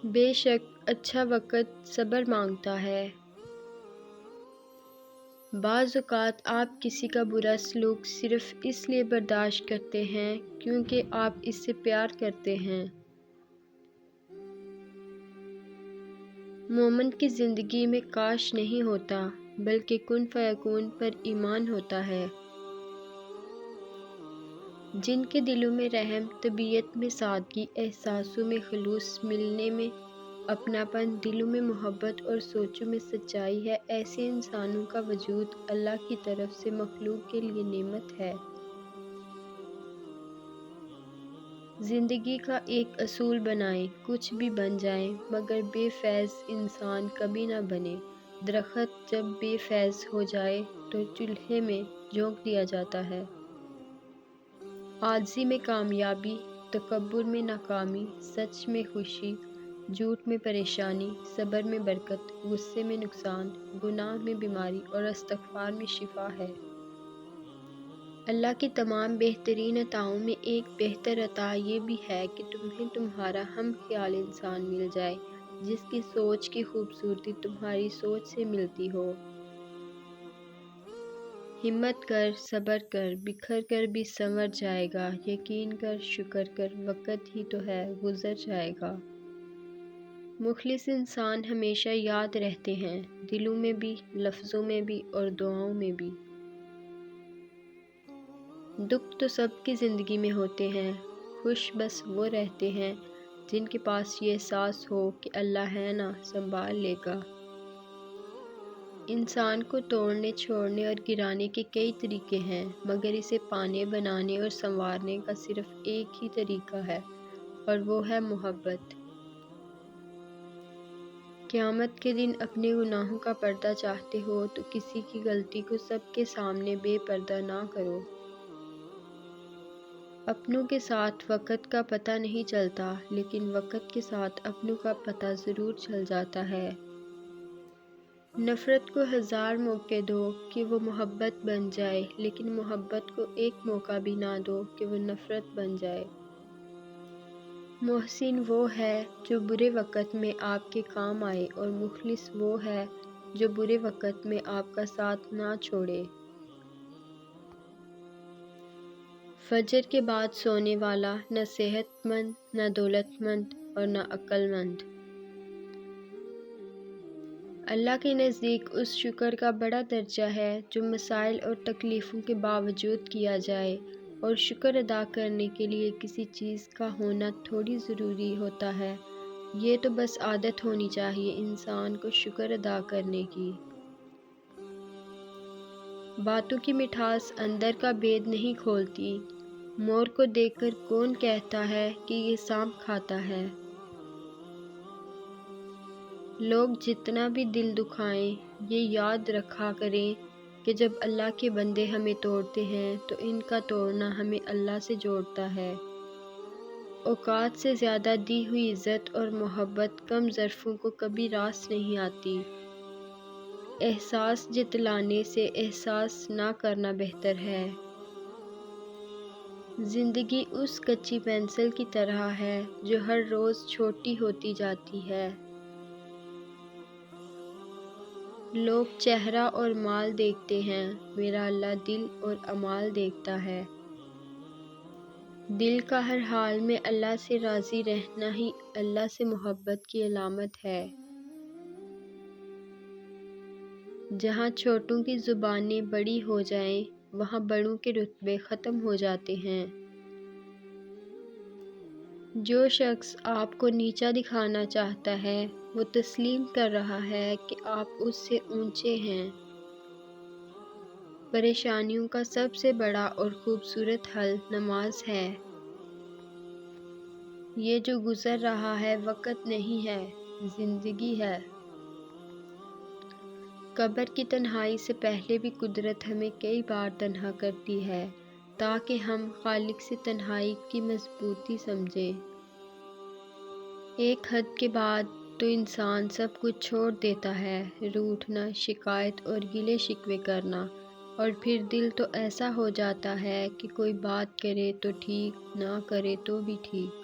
بے شک اچھا وقت صبر مانگتا ہے۔ بعض اوقات آپ کسی کا برا سلوک صرف اس لیے برداشت کرتے ہیں کیونکہ آپ اس سے پیار کرتے ہیں۔ مومن کی زندگی میں کاش نہیں ہوتا بلکہ کن فیکون پر ایمان ہوتا ہے۔ جن کے دلوں میں رحم، طبیعت میں سادگی، احساسوں میں خلوص، ملنے میں اپناپن، دلوں میں محبت اور سوچوں میں سچائی ہے، ایسے انسانوں کا وجود اللہ کی طرف سے مخلوق کے لیے نعمت ہے۔ زندگی کا ایک اصول بنائیں، کچھ بھی بن جائیں مگر بے فیض انسان کبھی نہ بنے۔ درخت جب بے فیض ہو جائے تو چولہے میں جھونک دیا جاتا ہے۔ عاجزی میں کامیابی، تکبر میں ناکامی، سچ میں خوشی، جھوٹ میں پریشانی، صبر میں برکت، غصے میں نقصان، گناہ میں بیماری اور استغفار میں شفا ہے۔ اللہ کی تمام بہترین عطاؤں میں ایک بہتر عطا یہ بھی ہے کہ تمہیں تمہارا ہم خیال انسان مل جائے جس کی سوچ کی خوبصورتی تمہاری سوچ سے ملتی ہو۔ ہمت کر، صبر کر، بکھر کر بھی سنور جائے گا، یقین کر، شکر کر، وقت ہی تو ہے گزر جائے گا۔ مخلص انسان ہمیشہ یاد رہتے ہیں، دلوں میں بھی، لفظوں میں بھی اور دعاؤں میں بھی۔ دکھ تو سب کی زندگی میں ہوتے ہیں، خوش بس وہ رہتے ہیں جن کے پاس یہ احساس ہو کہ اللہ ہے نا، سنبھال لے گا۔ انسان کو توڑنے، چھوڑنے اور گرانے کے کئی طریقے ہیں مگر اسے پانے، بنانے اور سنوارنے کا صرف ایک ہی طریقہ ہے اور وہ ہے محبت۔ قیامت کے دن اپنے گناہوں کا پردہ چاہتے ہو تو کسی کی غلطی کو سب کے سامنے بے پردہ نہ کرو۔ اپنوں کے ساتھ وقت کا پتہ نہیں چلتا لیکن وقت کے ساتھ اپنوں کا پتہ ضرور چل جاتا ہے۔ نفرت کو ہزار موقع دو کہ وہ محبت بن جائے لیکن محبت کو ایک موقع بھی نہ دو کہ وہ نفرت بن جائے۔ محسن وہ ہے جو برے وقت میں آپ کے کام آئے اور مخلص وہ ہے جو برے وقت میں آپ کا ساتھ نہ چھوڑے۔ فجر کے بعد سونے والا نہ صحت مند، نہ دولت مند اور نہ عقل مند۔ اللہ کے نزدیک اس شکر کا بڑا درجہ ہے جو مسائل اور تکلیفوں کے باوجود کیا جائے، اور شکر ادا کرنے کے لیے کسی چیز کا ہونا تھوڑی ضروری ہوتا ہے، یہ تو بس عادت ہونی چاہیے انسان کو شکر ادا کرنے کی۔ باتوں کی مٹھاس اندر کا بید نہیں کھولتی۔ مور کو دیکھ کر کون کہتا ہے کہ یہ سانپ کھاتا ہے؟ لوگ جتنا بھی دل دکھائیں یہ یاد رکھا کریں کہ جب اللہ کے بندے ہمیں توڑتے ہیں تو ان کا توڑنا ہمیں اللہ سے جوڑتا ہے۔ اوقات سے زیادہ دی ہوئی عزت اور محبت کم ظرفوں کو کبھی راس نہیں آتی۔ احساس جتلانے سے احساس نہ کرنا بہتر ہے۔ زندگی اس کچی پینسل کی طرح ہے جو ہر روز چھوٹی ہوتی جاتی ہے۔ لوگ چہرہ اور مال دیکھتے ہیں، میرا اللہ دل اور اعمال دیکھتا ہے۔ دل کا ہر حال میں اللہ سے راضی رہنا ہی اللہ سے محبت کی علامت ہے۔ جہاں چھوٹوں کی زبانیں بڑی ہو جائیں وہاں بڑوں کے رتبے ختم ہو جاتے ہیں۔ جو شخص آپ کو نیچا دکھانا چاہتا ہے وہ تسلیم کر رہا ہے کہ آپ اس سے اونچے ہیں۔ پریشانیوں کا سب سے بڑا اور خوبصورت حل نماز ہے۔ یہ جو گزر رہا ہے وقت نہیں ہے، زندگی ہے۔ قبر کی تنہائی سے پہلے بھی قدرت ہمیں کئی بار تنہا کرتی ہے تاکہ ہم خالق سے تنہائی کی مضبوطی سمجھیں۔ ایک حد کے بعد تو انسان سب کچھ چھوڑ دیتا ہے، روٹھنا، شکایت اور گلے شکوے کرنا، اور پھر دل تو ایسا ہو جاتا ہے کہ کوئی بات کرے تو ٹھیک، نہ کرے تو بھی ٹھیک۔